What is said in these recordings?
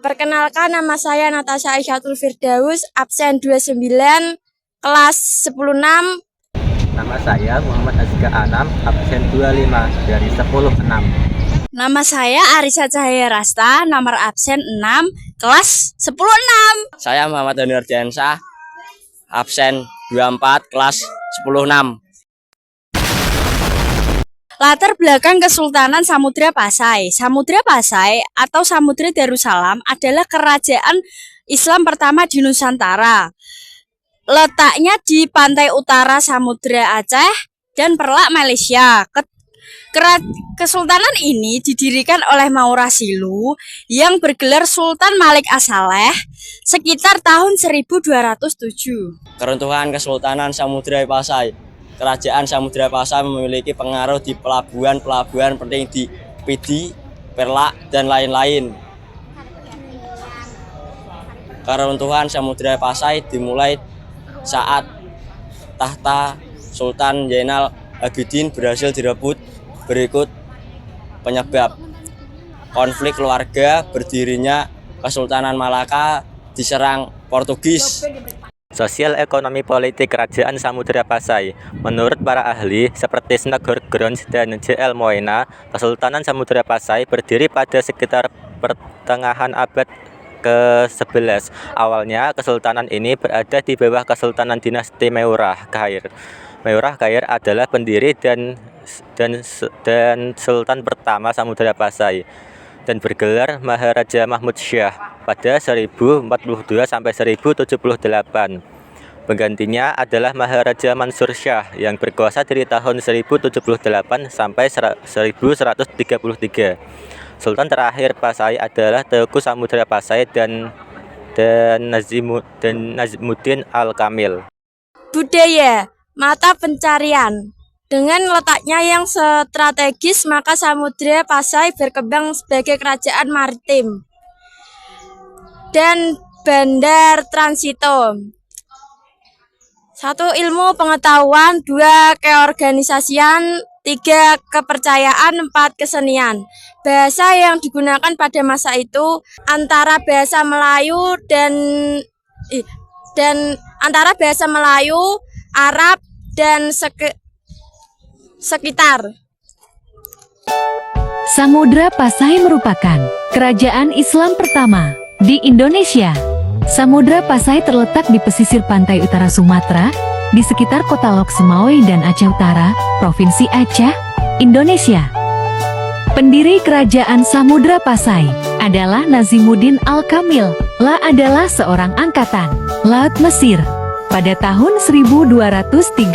Perkenalkan, nama saya Natasha Aisyatul Firdaus, absen 29, kelas 106. Nama saya Muhammad Azka Anam, absen 25 dari 106. Nama saya Arisa Cahaya Rasta, nomor absen 6, kelas 106. Saya Muhammad Daniel Ardiansyah, absen 24, kelas 106. Latar belakang Kesultanan Samudra Pasai. Samudra Pasai atau Samudra Darussalam adalah kerajaan Islam pertama di Nusantara. Letaknya di pantai utara Samudra Aceh dan Perlak, Malaysia. Kesultanan ini didirikan oleh Maurasilu yang bergelar Sultan Malik As-Saleh sekitar tahun 1207. Keruntuhan Kesultanan Samudra Pasai. Kerajaan Samudra Pasai memiliki pengaruh di pelabuhan-pelabuhan penting di Pidi, Perlak, dan lain-lain. Keruntuhan Samudra Pasai dimulai saat tahta Sultan Zainal Abidin berhasil direbut. Berikut penyebab konflik keluarga, berdirinya Kesultanan Malaka diserang Portugis. Sosial ekonomi politik Kerajaan Samudra Pasai. Menurut para ahli seperti Sneggur Grons dan J.L. Moena, Kesultanan Samudra Pasai berdiri pada sekitar pertengahan abad ke-11. Awalnya Kesultanan ini berada di bawah Kesultanan dinasti Meurah Khair. Meurah Khair adalah pendiri dan Sultan pertama Samudra Pasai dan bergelar Maharaja Mahmud Syah pada 1042 sampai 1078. Penggantinya adalah Maharaja Mansur Syah yang berkuasa dari tahun 1078 sampai 1133. Sultan terakhir Pasai adalah Teuku Samudra Pasai dan Nazmuddin Al-Kamil. Budaya, mata pencarian. Dengan letaknya yang strategis, maka Samudra Pasai berkembang sebagai kerajaan maritim dan bandar transito. 1. Ilmu pengetahuan, 2. Keorganisasian, 3. Kepercayaan, 4. Kesenian. Bahasa yang digunakan pada masa itu antara bahasa Melayu antara bahasa Melayu, Arab, dan sekitar. Samudra Pasai merupakan kerajaan Islam pertama di Indonesia. Samudra Pasai terletak di pesisir pantai utara Sumatera, di sekitar kota Lok Sumawe dan Aceh Utara, Provinsi Aceh, Indonesia. Pendiri kerajaan Samudra Pasai adalah Nazmuddin Al-Kamil. La adalah seorang angkatan laut Mesir. Pada tahun 1238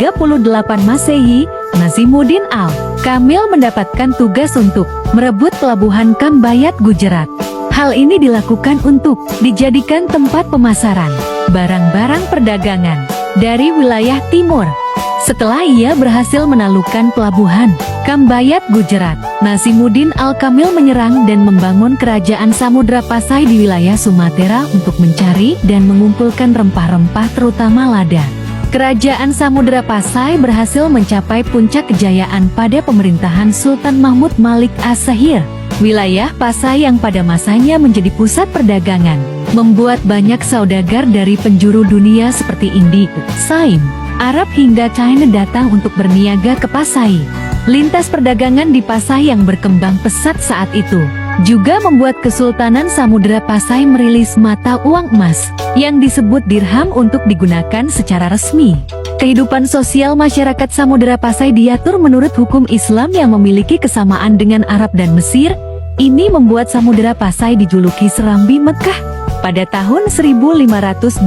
Masehi, Nazmuddin Al-Kamil mendapatkan tugas untuk merebut pelabuhan Kambayat, Gujarat. Hal ini dilakukan untuk dijadikan tempat pemasaran barang-barang perdagangan dari wilayah timur. Setelah ia berhasil menaklukkan pelabuhan Kambayat, Gujarat, Nazmuddin Al-Kamil menyerang dan membangun kerajaan Samudra Pasai di wilayah Sumatera untuk mencari dan mengumpulkan rempah-rempah terutama lada. Kerajaan Samudra Pasai berhasil mencapai puncak kejayaan pada pemerintahan Sultan Mahmud Malik As-Sahir. Wilayah Pasai yang pada masanya menjadi pusat perdagangan, membuat banyak saudagar dari penjuru dunia seperti India, Saim, Arab hingga China datang untuk berniaga ke Pasai. Lintas perdagangan di Pasai yang berkembang pesat saat itu juga membuat Kesultanan Samudra Pasai merilis mata uang emas yang disebut dirham untuk digunakan secara resmi. Kehidupan sosial masyarakat Samudra Pasai diatur menurut hukum Islam yang memiliki kesamaan dengan Arab dan Mesir. Ini membuat Samudra Pasai dijuluki Serambi Mekah. Pada tahun 1522,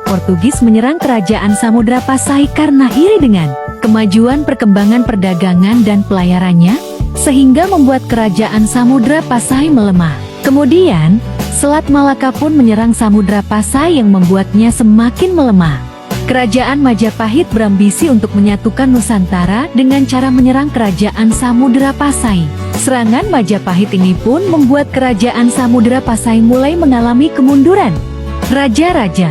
Portugis menyerang kerajaan Samudra Pasai karena iri dengan kemajuan perkembangan perdagangan dan pelayarannya, sehingga membuat kerajaan Samudra Pasai melemah. Kemudian, Selat Malaka pun menyerang Samudra Pasai yang membuatnya semakin melemah. Kerajaan Majapahit berambisi untuk menyatukan Nusantara dengan cara menyerang kerajaan Samudra Pasai. Serangan Majapahit ini pun membuat kerajaan Samudra Pasai mulai mengalami kemunduran. Raja-raja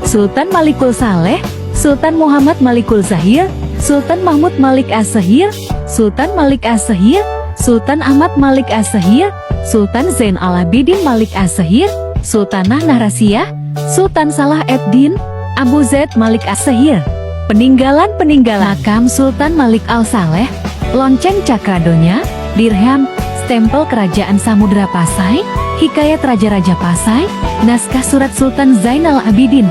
Sultan Malikul Saleh, Sultan Muhammad Malikul Zahir, Sultan Mahmud Malik As-Sahir, Sultan Malik As-Sahir, Sultan Ahmad Malik As-Sahir, Sultan Zain al-Abidin Malik as-Sahir, Sultanah Nahrasiyah, Sultan Salah ad-Din, Abu Zaid Malik as-Sahir. Peninggalan makam Sultan Malik al-Saleh, lonceng cakradonya, dirham, stempel Kerajaan Samudra Pasai, hikayat Raja-Raja Pasai, naskah surat Sultan Zain al-Abidin.